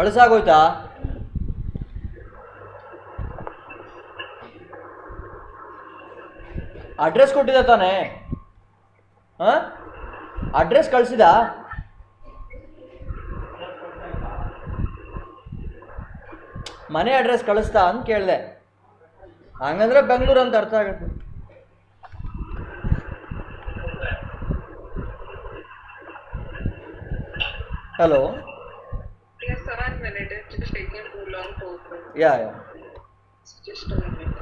ಕಳಿಸಾಗೋಯ್ತಾ? Address ಕೊಟ್ಟಿದ್ದ ತಾನೇ? ಹಾಂ, ಅಡ್ರೆಸ್ ಕಳಿಸಿದ? ಮನೆ ಅಡ್ರೆಸ್ ಕಳಿಸ್ತಾ ಅಂತ ಕೇಳಿದೆ. ಹಂಗಂದ್ರೆ ಬೆಂಗಳೂರು ಅಂತ ಅರ್ಥ ಆಗುತ್ತೆ. Hello. Yes, sir, 1 minute. It's just taking too long to open. Yeah. Just a minute.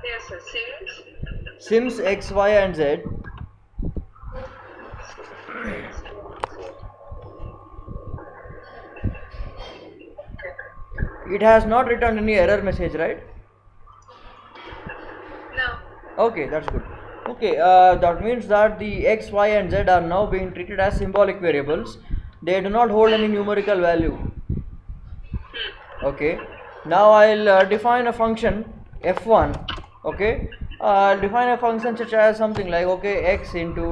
Yes, sir. Sims X, Y, and Z. It has not returned any error message, right? No. Okay, that's good. Okay, that means that the X, Y, and Z are now being treated as symbolic variables. They do not hold any numerical value. Okay, now I'll define a function f1. Okay, I'll define a function such as something like, okay, x into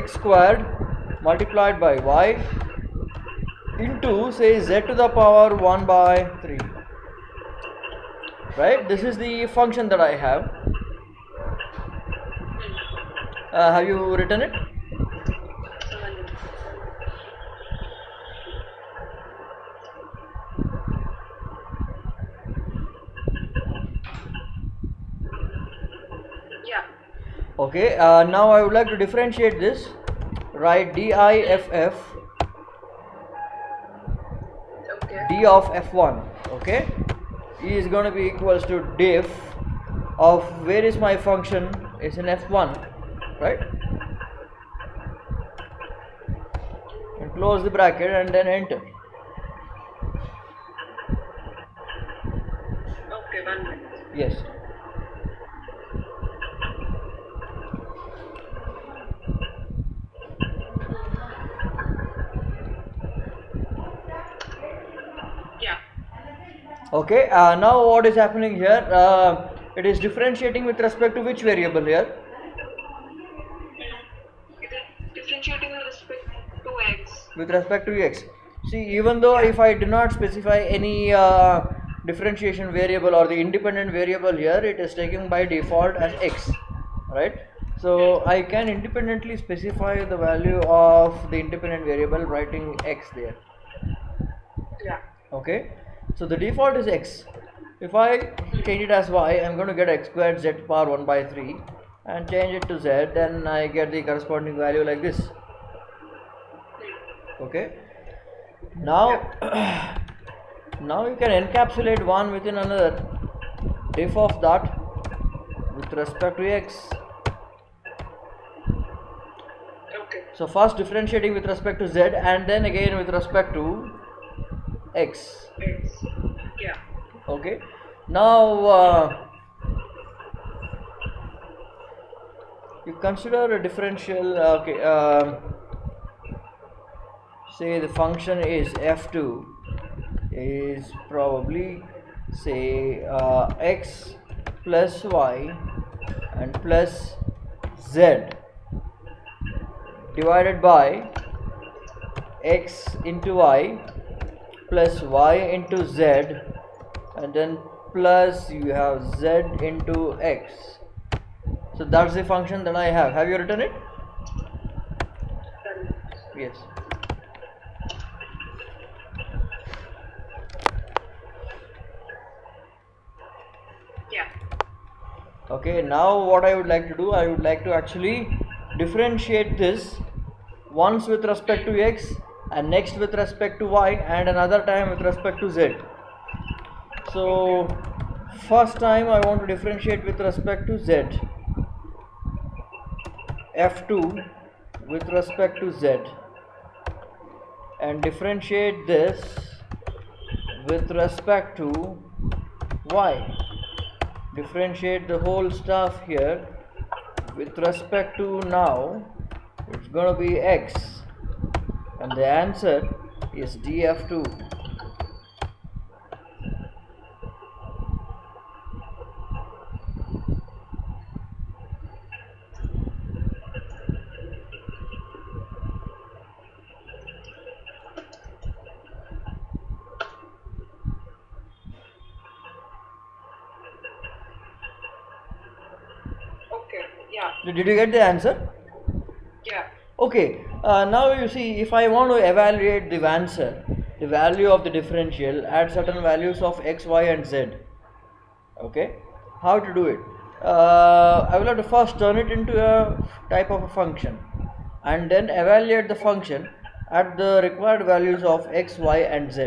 x squared multiplied by y into, say, z to the power 1 by 3. Right, this is the function that I have. Have you written it? Yeah. Okay, now I would like to differentiate this. Write diff Okay. d of f1. Okay, is going to be equals to diff of, where is my function, is in f1, right? And close the bracket and then enter. Okay, 1 minute. Yes. Yeah. Okay, now what is happening here? It is differentiating with respect to which variable here? It is differentiating with respect to x. With respect to x. See, even though if I do not specify any differentiation variable or the independent variable here, it is taken by default as x, right? So I can independently specify the value of the independent variable writing x there. Yeah. Okay, so the default is x. If I change it as y, I'm going to get x squared z power 1 by 3, and change it to z, then I get the corresponding value like this. Okay, now now you can encapsulate one within another. Diff of that with respect to x. Okay. So first differentiating with respect to z, and then again with respect to x. X. Yeah. Okay, now you consider a differential. Okay, say the function is f2 is probably, say, x plus y and plus z divided by x into y plus y into z, and then plus you have z into x. So that's the function that I have. Have you written it? Yes. Yeah. Okay, now what I would like to do, I would like to actually differentiate this once with respect to x, and next with respect to y, and another time with respect to z. So first time I want to differentiate with respect to z, f2 with respect to z, and differentiate this with respect to y. Differentiate the whole stuff here with respect to, now it's going to be x, and the answer is df2. Did you get the answer? Yeah. Okay, now you see, if I want to evaluate the answer, the value of the differential at certain values of x, y and z, okay, how to do it? I will have to first turn it into a type of a function and then evaluate the function at the required values of x, y and z.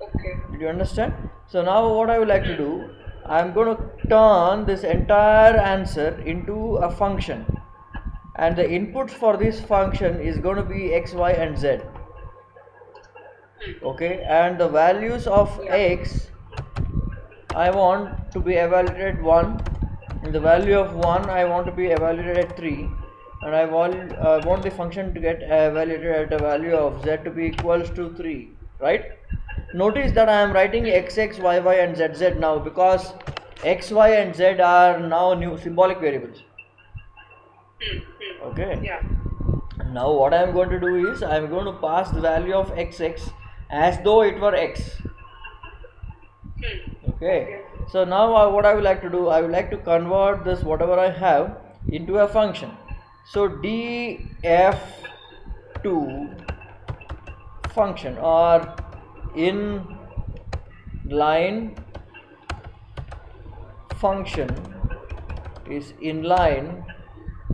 Okay. Did you understand? So now what I would like to do, I am going to turn this entire answer into a function, and the inputs for this function is going to be x, y and z. Okay, and the values of x I want to be evaluated at 1, and the value of 1 I want to be evaluated at 3, and I want the function to get evaluated at a value of z to be equals to 3, right? Notice that I am writing xx, yy and zz now because x, y and z are now new symbolic variables. Okay. Yeah. Now what I am going to do is I am going to pass the value of xx as though it were x. Okay. So now what I would like to do, I would like to convert this whatever I have into a function. So df2 function or inline function is inline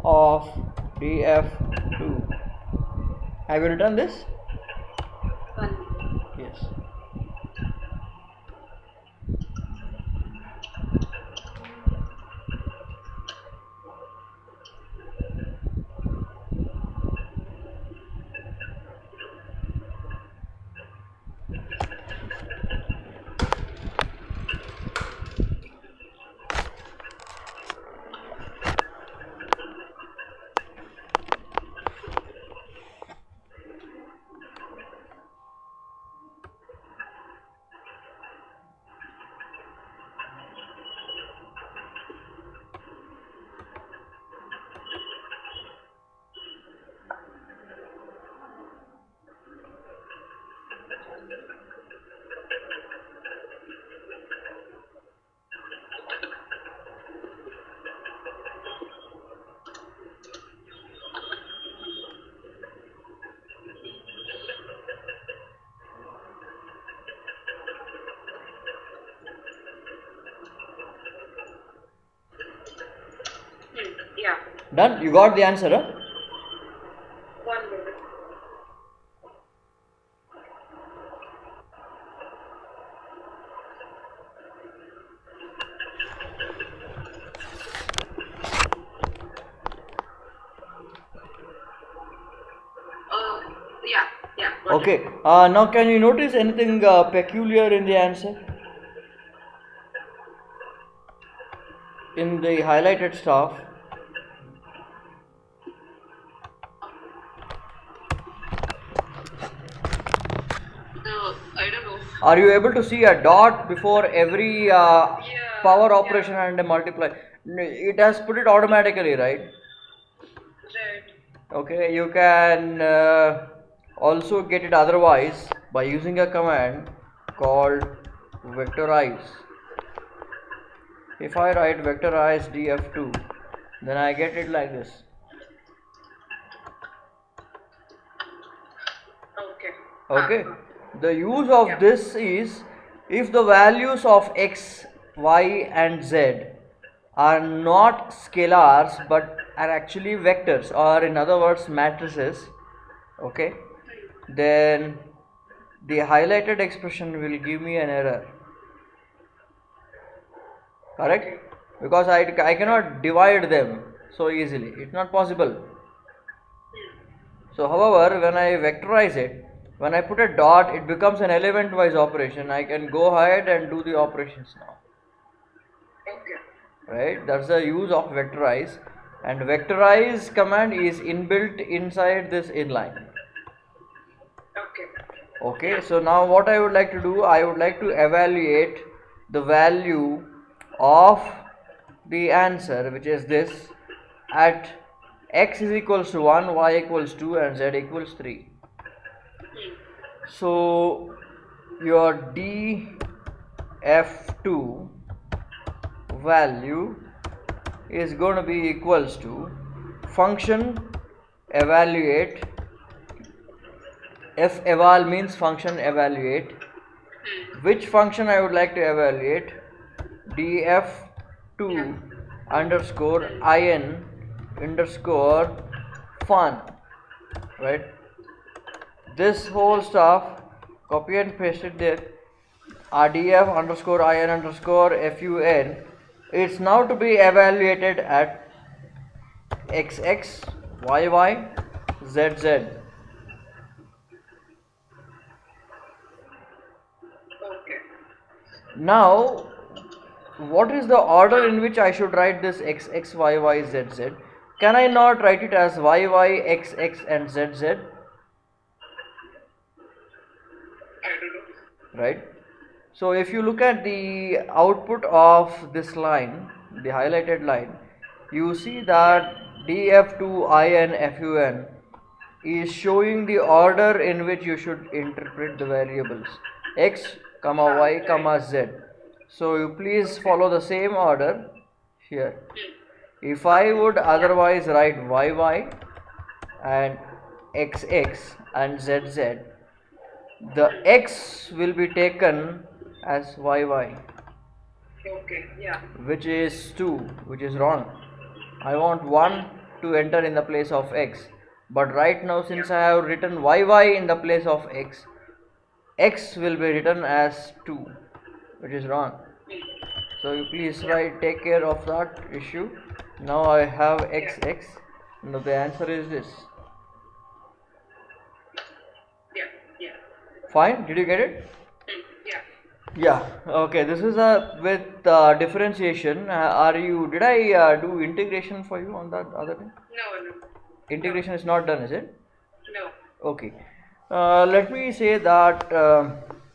of df2. Have you written this? Yes. Yeah. Done? You got the answer, huh? 1 minute. Yeah. Yeah. got it. Okay. Now can you notice anything peculiar in the answer? In the highlighted stuff? I don't know. Are you able to see a dot before every power operation and a multiply? It has put it automatically, right? Right. Okay, you can also get it otherwise by using a command called vectorize. If I write vectorize df2, then I get it like this. Okay. Okay, the use of this is if the values of x, y and z are not scalars but are actually vectors, or in other words matrices, okay, then the highlighted expression will give me an error, correct? Because I cannot divide them so easily, it's not possible. So however, when I vectorize it, when I put a dot, it becomes an element wise operation. I can go ahead and do the operations now, Okay. right? That's the use of vectorize, and vectorize command is inbuilt inside this inline. Okay. Okay, so now what I would like to do, I would like to evaluate the value of the answer, which is this, at x is equals to 1, y equals 2 and z equals 3. So your df2 value is going to be equals to function evaluate. F eval means function evaluate. Which function I would like to evaluate? df2 underscore in underscore fun, right? This whole stuff, copy and paste it there. rdf underscore in underscore fun, it's now to be evaluated at xx, yy, zz. Okay. Now, what is the order in which I should write this x, x, y, y, z, z? Can I not write it as y, y, x, x and z, z? I don't know. Right? So if you look at the output of this line, the highlighted line, you see that df2 in fun is showing the order in which you should interpret the variables x, comma y, comma z. So you please follow the same order here. If I would otherwise write yy and xx and zz, the x will be taken as yy, Okay. Yeah. which is 2, which is wrong. I want 1 to enter in the place of x, but right now since I have written yy in the place of x, x will be written as 2, which is wrong. So you please take care of that issue. Now I have xx. Now the answer is this. Yeah. Yeah. Fine, did you get it? Yeah. Yeah, okay, this is with differentiation. Did I do integration for you on that other thing? No. Integration is not done, is it? No. Okay. Let me say that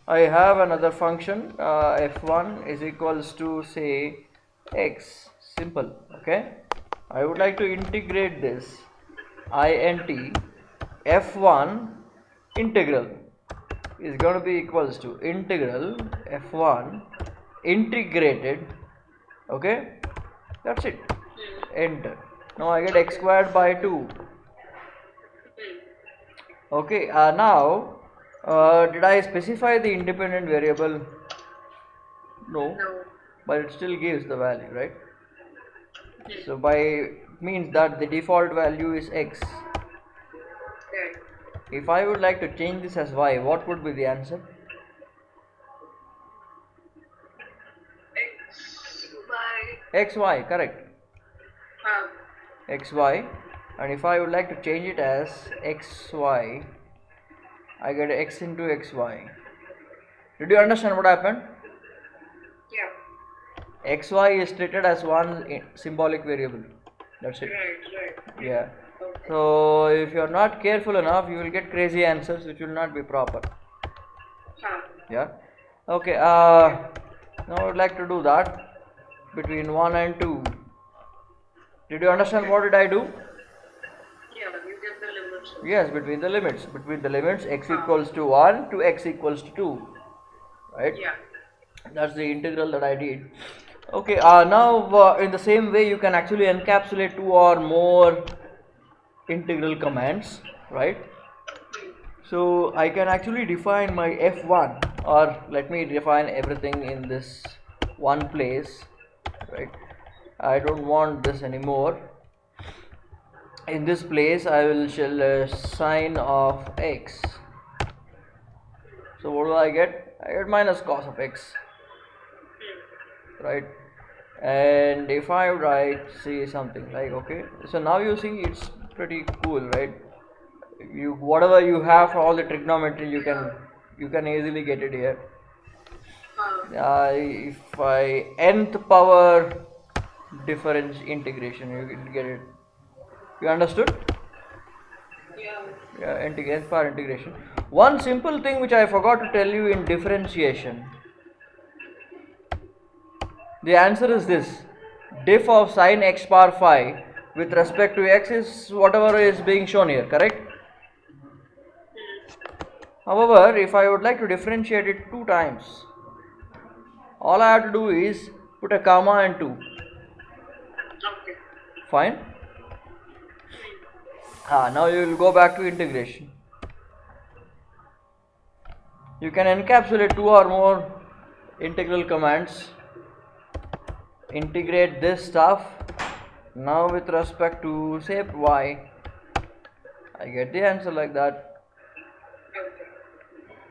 I have another function, f1 is equals to say x, simple, okay? I would like to integrate this int f1 integral is going to be equals to integral f1 integrated, okay? That's it. Enter. Now I get x squared by 2. Okay, now did I specify the independent variable? No, but it still gives the value, right? So by means that the default value is x. Okay. If I would like to change this as y, what would be the answer? xy, correct. Xy, and if I would like to change it as xy, I get x into xy. Did you understand what happened? Yeah. Xy is treated as one symbolic variable. That's it. Right. Yeah. Okay. So if you are not careful enough, you will get crazy answers which will not be proper. Yeah. Okay. Now I would like to do that between 1 and 2. Did you understand what did I do? Yeah, you get the limits. Yes, between the limits. Between the limits x equals to 1 to x equals to 2. Right? Yeah. That's the integral that I did. Okay, now in the same way you can actually encapsulate 2 or more integral commands, right? So I can actually define my f1, or let me define everything in this one place, right? I don't want this anymore. In this place I will shell sine of x. So what do I get? I get minus cos of x, right? And if I write, say something like, okay, so now you see it's pretty cool, right? You whatever you have for all the trigonometry, you can easily get it here. If I nth power difference integration, you can get it. You understood? Yeah. Nth power integration. One simple thing which I forgot to tell you in differentiation. The answer is this: diff of sine x power phi with respect to x is whatever is being shown here, correct? However, if I would like to differentiate it 2 times, all I have to do is put a comma and 2. Okay. Fine. Now you will go back to integration. You can encapsulate two or more integral commands. Integrate this stuff. Now with respect to say y, I get the answer like that.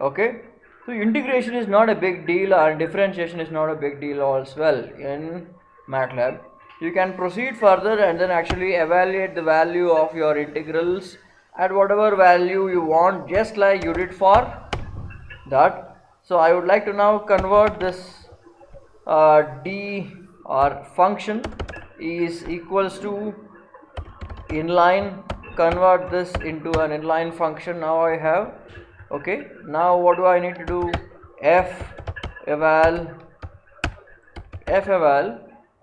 Okay. So integration is not a big deal and differentiation is not a big deal as well in MATLAB. You can proceed further and then actually evaluate the value of your integrals at whatever value you want, just like you did for that. So I would like to now convert this d or function is equals to inline, convert this into an inline function. Now I have, okay, now what do I need to do? F eval,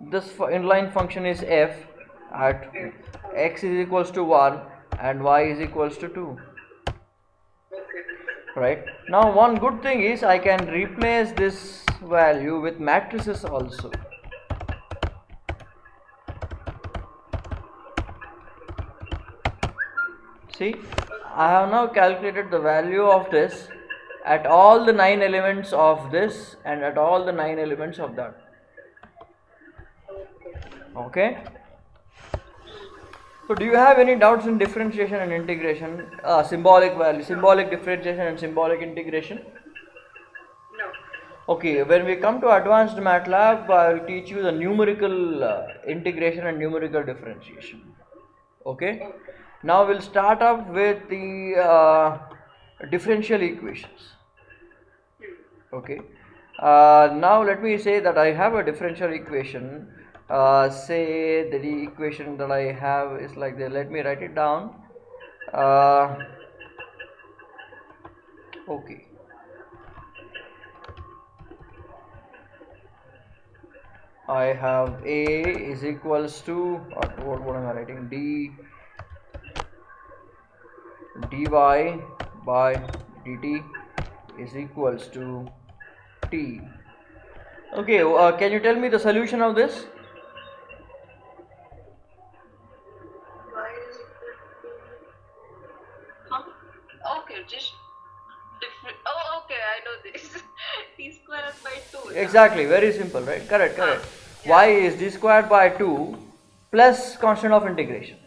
this inline function is f at x is equals to 1 and y is equals to 2. Right. Now one good thing is I can replace this value with matrices also. See, I have now calculated the value of this at all the 9 elements of this and at all the 9 elements of that. Okay. So do you have any doubts in differentiation and integration? Symbolic value, symbolic differentiation and symbolic integration? No. Okay, when we come to advanced MATLAB, I will teach you the numerical integration and numerical differentiation. Okay. Now we'll start up with the differential equations. Okay. Now let me say that I have a differential equation. Say the equation that I have is like this. Let me write it down. Okay. I have A is equals to, what am I writing? dy by dt is equals to t. Okay, can you tell me the solution of this? Y is equal to. Okay, just different. Oh, okay, I know this. T squared by 2. Exactly, very simple, right? Correct. Yeah. Y is d squared by 2 plus constant of integration.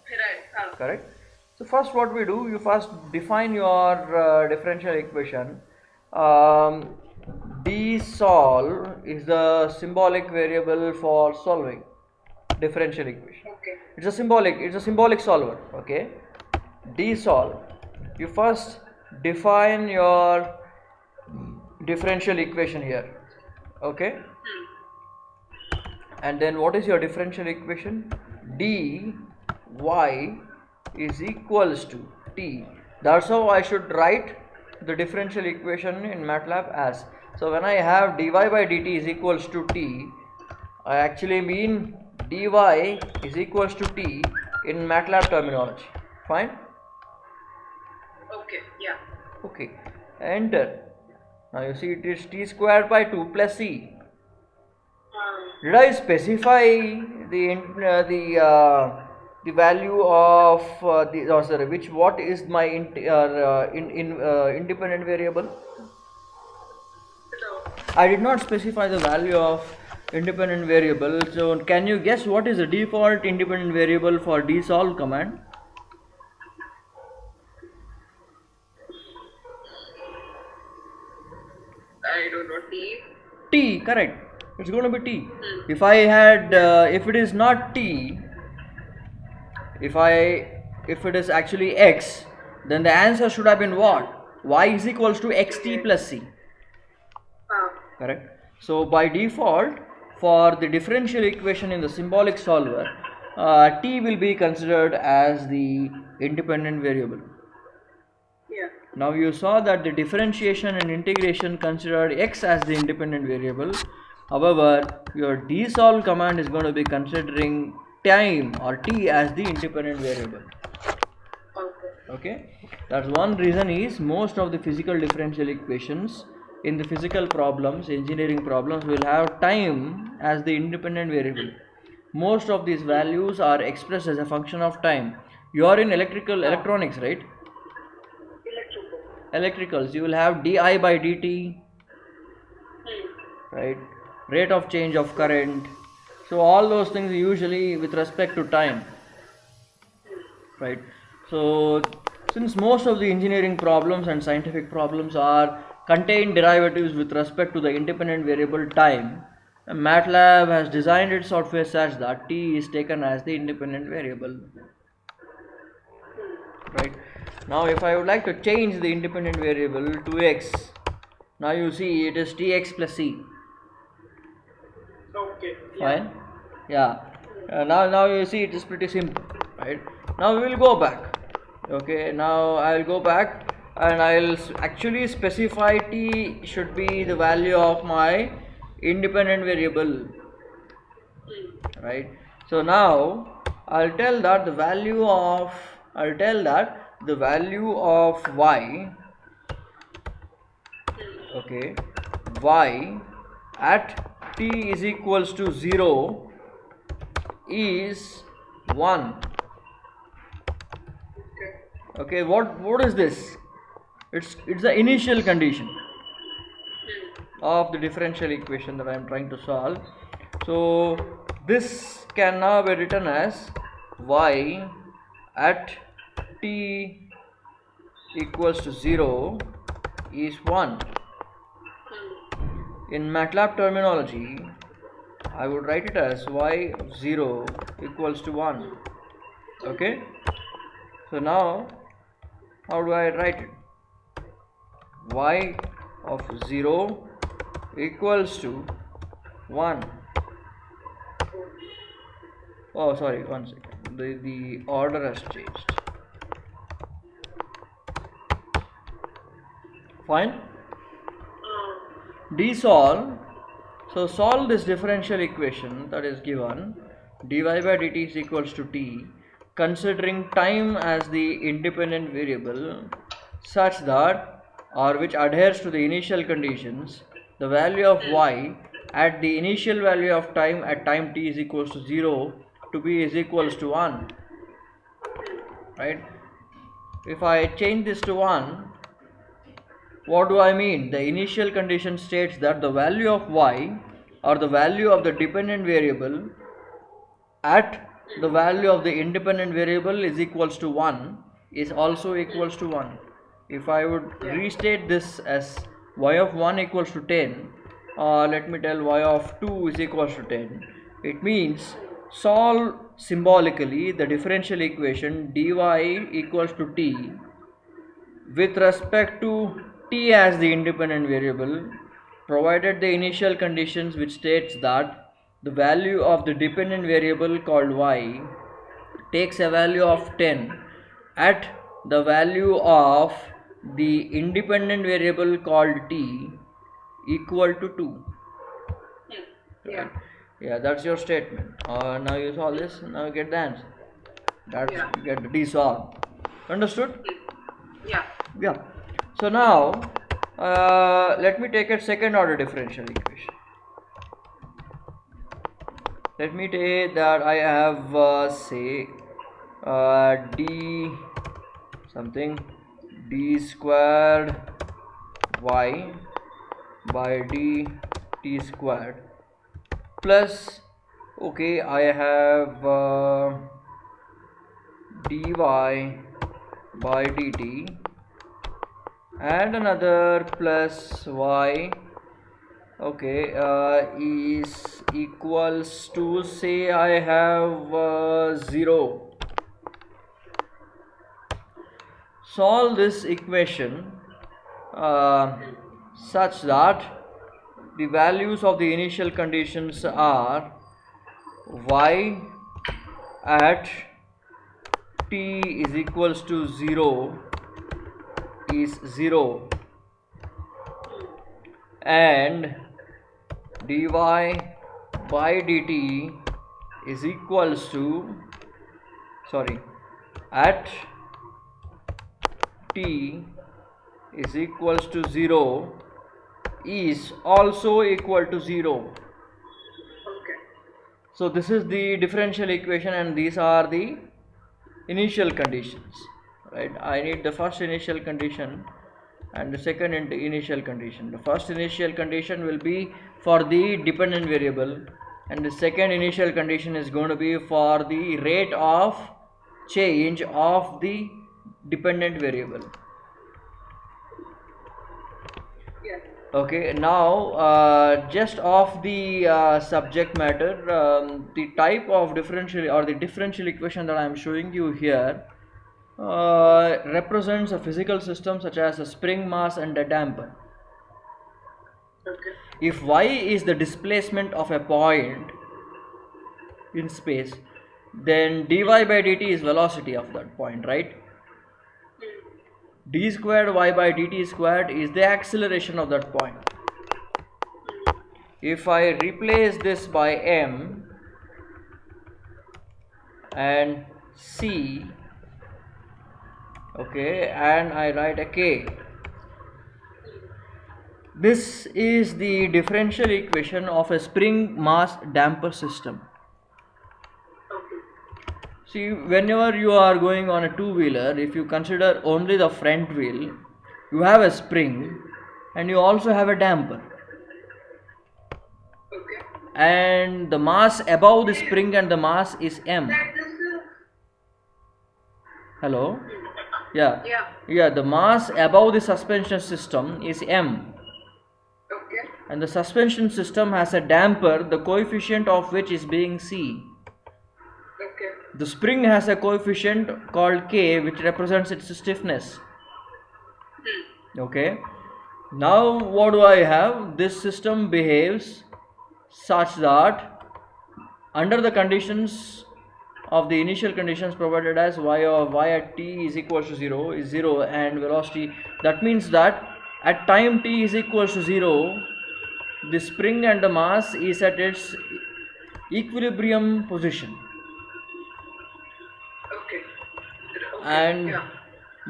Right. Correct. So first what we do, you first define your differential equation. Dsolve is the symbolic variable for solving differential equation. Okay. It's a symbolic solver. Okay. Dsolve. You first define your differential equation here. Okay. And then what is your differential equation? dy is equals to t. That's how I should write the differential equation in MATLAB as. So when I have dy by dt is equals to t, I actually mean dy is equals to t in MATLAB terminology. Fine? Okay, yeah. Okay. Enter. Now you see it is t squared by 2 plus c. Did I specify the value of what is my independent variable? No. I did not specify the value of independent variable. So can you guess what is the default independent variable for dsolve command? I don't know. T, correct. It's going to be t. If I had, if it is not t, if it is actually x, then the answer should have been what? Y is equals to xt plus c. Correct. So by default, for the differential equation in the symbolic solver, t will be considered as the independent variable. Yeah. Now you saw that the differentiation and integration considered x as the independent variable. However, your dsolve command is going to be considering time or t as the independent variable. Okay. That's one reason is most of the physical differential equations in the physical problems, engineering problems will have time as the independent variable. most of these values are expressed as a function of time. You are in electronics, right? Electricals, you will have di by dt, right? Rate of change of current. So all those things usually with respect to time, right? So since most of the engineering problems and scientific problems are contain derivatives with respect to the independent variable time, MATLAB has designed its software such that t is taken as the independent variable, right? Now if I would like to change the independent variable to x, now you see it is tx plus c. Okay. Fine. Yeah. Now you see it is pretty simple, right? Now we will go back. Okay. Now I will go back and I will actually specify t should be the value of my independent variable, right? So now I'll tell that the value of y, okay, y at t is equals to 0 is 1. Okay, what is this? It's the initial condition of the differential equation that I am trying to solve. So this can now be written as y at t equals to 0 is 1. In MATLAB terminology, I would write it as y of 0 equals to 1. Okay. So now how do I write it? Y of 0 equals to 1. Oh, sorry, one second. The order has changed. Fine. Dsolve. So solve this differential equation that is given dy by dt is equals to t, considering time as the independent variable such that, or which adheres to the initial conditions, the value of y at the initial value of time at time t is equals to 0 to be is equals to 1, right? If I change this to 1, what do I mean? The initial condition states that the value of y, or the value of the dependent variable at the value of the independent variable is equals to 1 is also equals to 1. If I would restate this as y of 1 equals to 10, let me tell y of 2 is equals to 10, it means solve symbolically the differential equation dy equals to t with respect to t as the independent variable, provided the initial conditions which states that the value of the dependent variable called y takes a value of 10 at the value of the independent variable called t equal to 2. Yeah. Yeah, that's your statement. Now you solve this, now you get the answer. That's you get the dsolve. Understood? Yeah. Yeah. So now let me take a second order differential equation. Let me take that I have say d something d squared y by d t squared plus, okay, I have dy by dt and another plus y, okay, is equals to, say I have 0. Solve this equation such that the values of the initial conditions are y at t is equals to 0 is 0 and dy by dt is equals to, sorry, at t is equals to 0 is also equal to 0. Okay. So this is the differential equation and these are the initial conditions, right? I need the first initial condition and the second initial condition. The first initial condition will be for the dependent variable and the second initial condition is going to be for the rate of change of the dependent variable. Yeah. Okay, now just of the subject matter, the type of differential or the differential equation that I am showing you here represents a physical system such as a spring, mass and a damper. Okay. If y is the displacement of a point in space, then dy by dt is velocity of that point, right? D squared y by dt squared is the acceleration of that point. If I replace this by m and c, okay, and I write a k, this is the differential equation of a spring mass damper system. See, whenever you are going on a two-wheeler, if you consider only the front wheel, you have a spring and you also have a damper. Okay. And the mass above the spring and the mass is m. Hello? Yeah. Yeah. The mass above the suspension system is m. Okay. And the suspension system has a damper, the coefficient of which is being c. Okay. The spring has a coefficient called k, which represents its stiffness. Okay. Now what do I have? This system behaves such that under the conditions of the initial conditions provided as y at t is equals to 0 is 0 and velocity, that means that at time t is equals to 0, the spring and the mass is at its equilibrium position. Okay. And Yeah.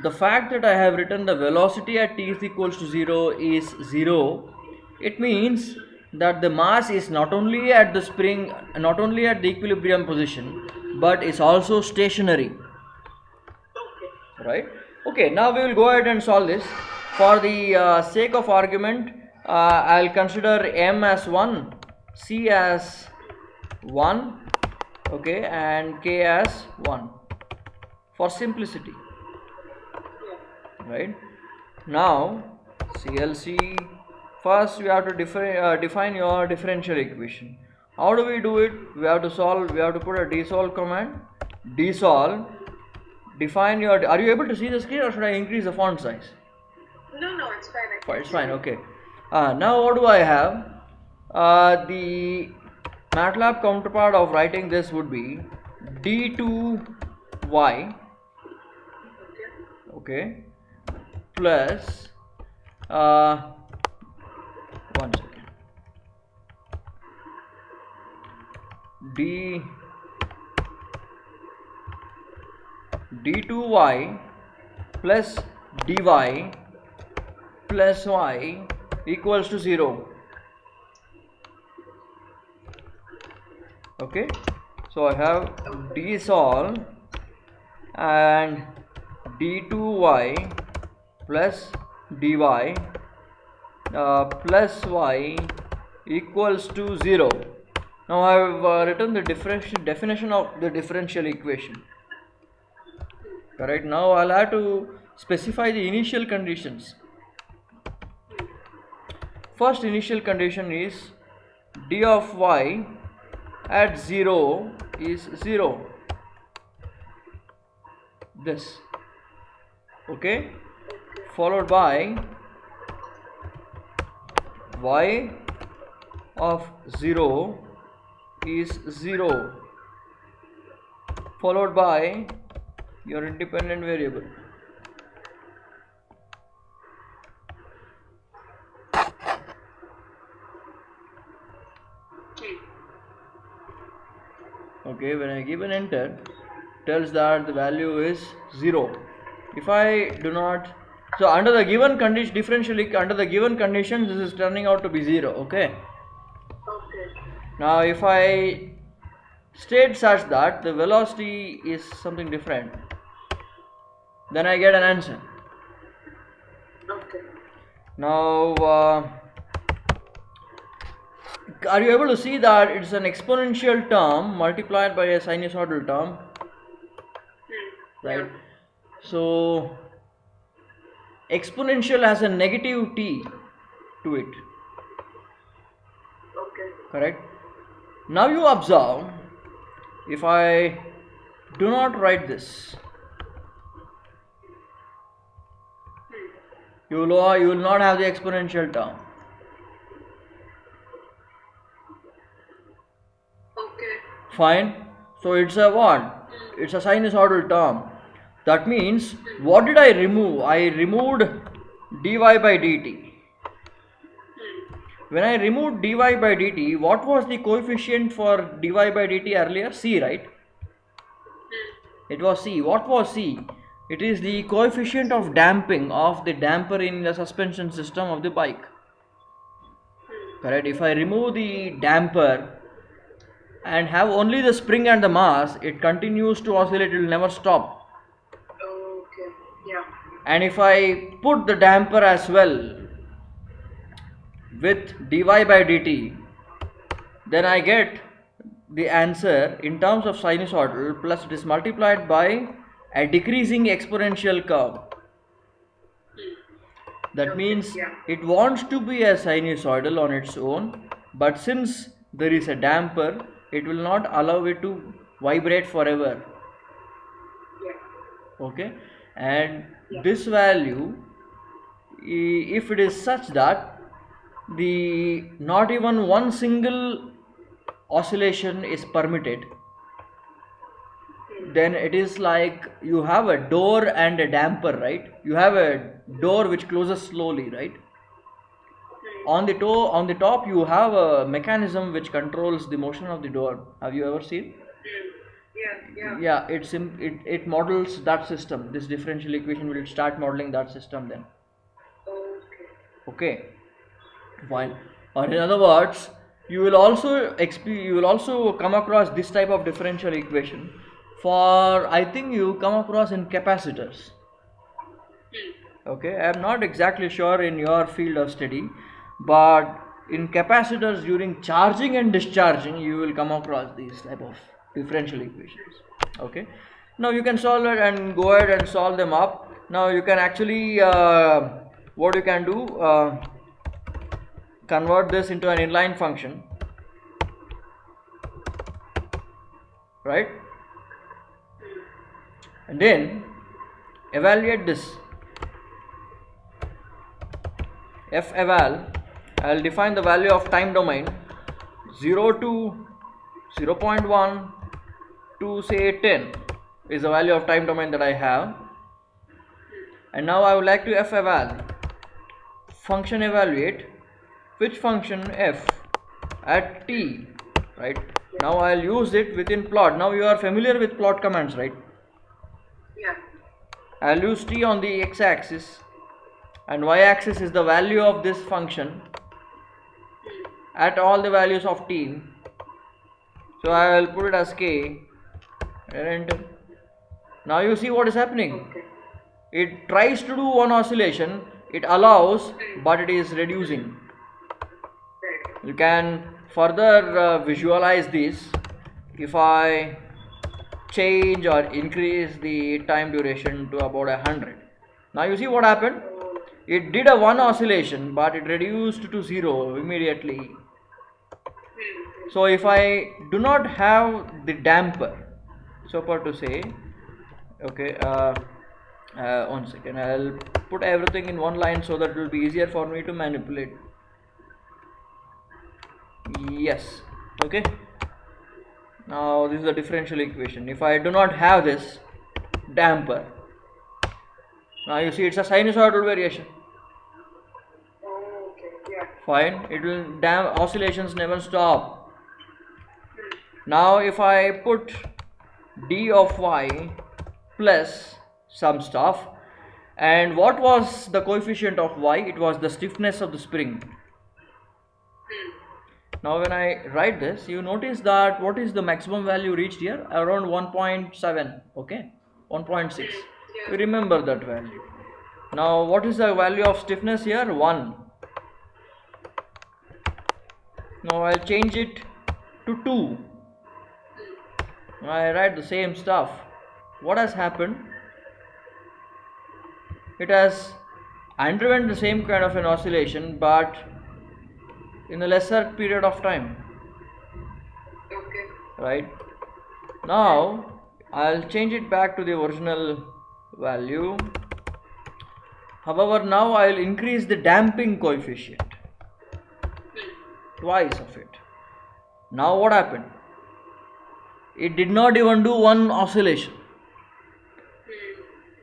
the fact that I have written the velocity at t is equals to 0 is 0, it means that the mass is not only at the spring, not only at the equilibrium position, but is also stationary, Okay. right? Okay, now we will go ahead and solve this. For the sake of argument, I'll consider m as 1, c as 1, okay, and k as 1 for simplicity. Right now, CLC, first we have to define your differential equation. How do we do it? We have to solve, we have to put a dsolve command. Dsolve, define your, are you able to see the screen or should I increase the font size? No, it's fine. It's fine, okay. Now what do I have? The MATLAB counterpart of writing this would be d2y, okay, plus 1 second, d2y plus dy plus y equals to 0. Okay, so I have dsolve and d2y plus dy plus y equals to 0. Now I have written the definition of the differential equation. Correct. Now I'll have to specify the initial conditions. First initial condition is d of y at 0 is 0. This, okay, followed by y of 0 is 0, followed by your independent variable. Okay, when I give an enter, tells that the value is 0. If I do not, so under the given condition, differentially under the given conditions, this is turning out to be 0. Okay. Okay. Now if I state such that the velocity is something different, then I get an answer. Okay. Now, are you able to see that it's an exponential term multiplied by a sinusoidal term, right? Yeah. So, exponential has a negative t to it, Okay. correct? Now you observe, if I do not write this, you will not have the exponential term. Okay. Fine. So it's a what? It's a sinusoidal term. That means, what did I remove? I removed dy by dt. When I removed dy by dt, what was the coefficient for dy by dt earlier? C, right? It was C. What was C? It is the coefficient of damping of the damper in the suspension system of the bike. Correct? If I remove the damper and have only the spring and the mass, it continues to oscillate, it will never stop. Okay. Yeah. And if I put the damper as well with dy by dt, then I get the answer in terms of sinusoidal, plus it is multiplied by a decreasing exponential curve. That means it wants to be a sinusoidal on its own, but since there is a damper, it will not allow it to vibrate forever. Yeah. Okay, and this value, if it is such that the not even one single oscillation is permitted, then it is like you have a door and a damper, right? You have a door which closes slowly, right? On the top you have a mechanism which controls the motion of the door. Have you ever seen? Yeah. Yeah, it models that system. This differential equation will start modeling that system then. Okay. Okay, fine. Or in other words, you will also come across this type of differential equation for, I think, you come across in capacitors. Okay, I am not exactly sure in your field of study, but in capacitors during charging and discharging you will come across these type of differential equations. Okay, now you can solve it and go ahead and solve them up. Now you can actually what you can do, convert this into an inline function, right? And then evaluate this. F eval, I will define the value of time domain 0 to 0.1 to say 10 is the value of time domain that I have. And now I would like to F eval function evaluate which function f at t, right? Now I'll use it within plot. Now you are familiar with plot commands, right? Yeah. I'll use t on the x-axis and y-axis is the value of this function at all the values of t. So I will put it as k and enter. Now you see what is happening. Okay. It tries to do one oscillation, it allows, but it is reducing. Right. You can further visualize this if I change or increase the time duration to about 100. Now you see what happened. It did a one oscillation, but it reduced to 0 immediately. So if I do not have the damper, so for to say, okay, 1 second, I'll put everything in one line so that it will be easier for me to manipulate. Yes, okay. Now this is the differential equation. If I do not have this damper, now you see it's a sinusoidal variation. Okay. Yeah. Fine, it will oscillations never stop. Now if I put d of y plus some stuff, and what was the coefficient of y? It was the stiffness of the spring. Now when I write this, you notice that what is the maximum value reached here? Around 1.7, okay? 1.6. Yeah. We remember that value. Now what is the value of stiffness here? 1. Now I'll change it to 2. I write the same stuff. What has happened? It has underwent the same kind of an oscillation, but in a lesser period of time, Okay. right? Now I'll change it back to the original value. However, now I'll increase the damping coefficient, twice of it. Now what happened? It did not even do one oscillation,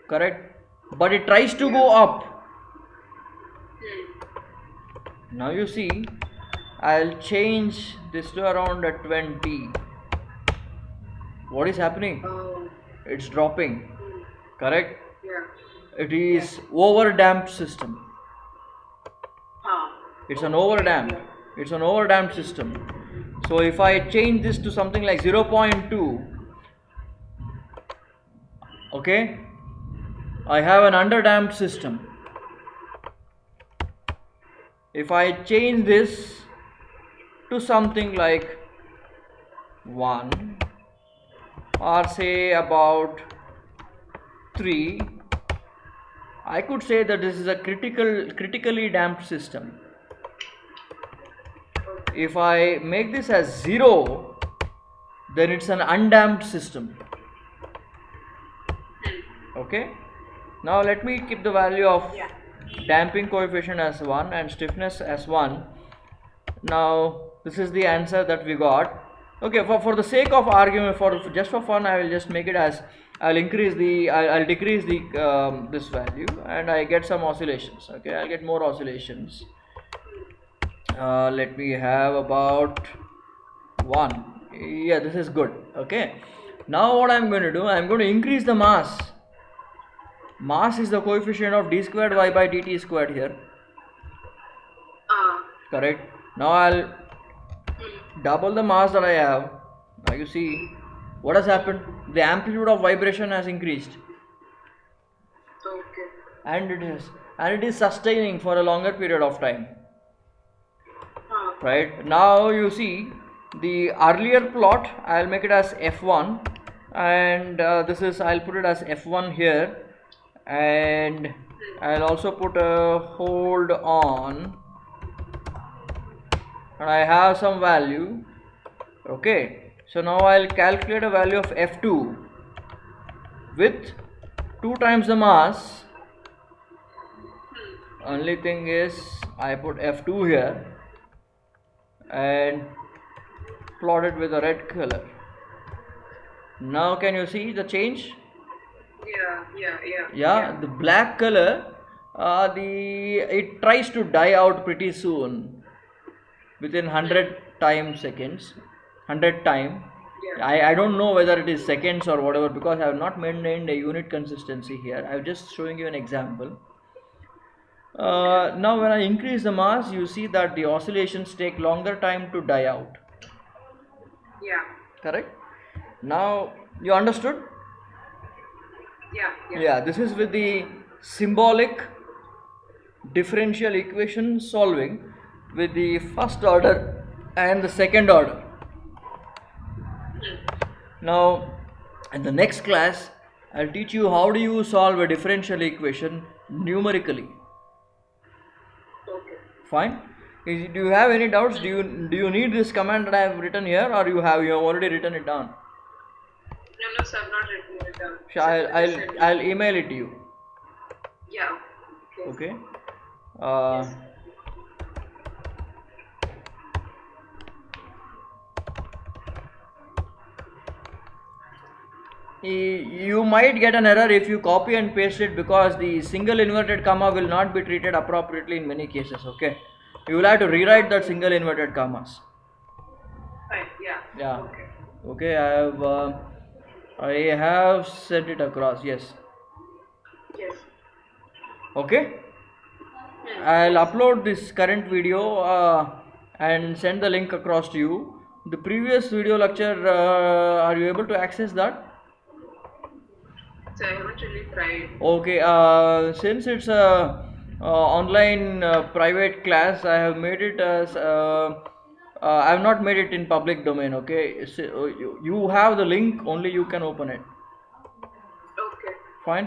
correct? But it tries to go up. Now you see, I'll change this to around a 20. What is happening? Oh. It's dropping, correct? Yeah. It is over damped system. Huh. It's an over damped. It's an over damped system. So if I change this to something like 0.2, okay, I have an under damped system. If I change this to something like 1 or say about 3, I could say that this is a critically damped system. If I make this as 0, then it's an undamped system. Okay. Now let me keep the value of damping coefficient as 1 and stiffness as 1. Now this is the answer that we got. Okay, for the sake of argument, just for fun, I will just make it as I'll decrease the this value and I get some oscillations. Okay, I'll get more oscillations. Let me have about 1. Yeah, this is good. Okay, now what I'm going to do, I'm going to increase the mass. Mass is the coefficient of d squared y by dt squared here, correct? Now I'll double the mass that I have. Now you see what has happened. The amplitude of vibration has increased, Okay. and it is sustaining for a longer period of time. Right now you see the earlier plot. I'll make it as f1, and this is I'll put it as f1 here, and I'll also put a hold on, and I have some value. Okay, so now I'll calculate a value of f2 with 2 times the mass. Only thing is I put f2 here and plot it with a red color. Now can you see the change? Yeah, the black color, it tries to die out pretty soon, within 100 seconds. I don't know whether it is seconds or whatever, because I have not maintained a unit consistency here. I'm just showing you an example. Now when I increase the mass, you see that the oscillations take longer time to die out. Yeah. Correct? Now you understood? Yeah, this is with the symbolic differential equation solving with the first order and the second order. Now in the next class, I'll teach you how do you solve a differential equation numerically. Okay. Fine. Do you have any doubts? Do you need this command that I have written here, or you have already written it down? No, sir, I've not written it down. Sure, I'll email it to you. Yeah. Okay. You might get an error if you copy and paste it, because the single inverted comma will not be treated appropriately in many cases. Okay, you will have to rewrite that single inverted commas. Fine. Yeah. Okay, I have sent it across. Yes. Okay, I'll upload this current video and send the link across to you. The previous video lecture, are you able to access that? So I haven't really tried. Okay, since it's a online private class, I have made it as I have not made it in public domain. Okay, so, you have the link, only you can open it. Okay. Fine.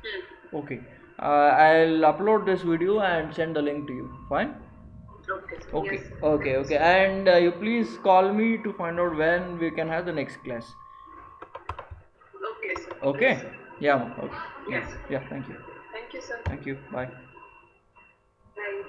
Hmm. Okay, I'll upload this video and send the link to you. Fine. Okay. Okay, Yes. okay, Thanks. okay, and you please call me to find out when we can have the next class. Okay, sir. Okay, Yes, sir. yeah, okay, yeah, Yes. yeah, thank you, Thank you, sir. thank you, bye. Bye.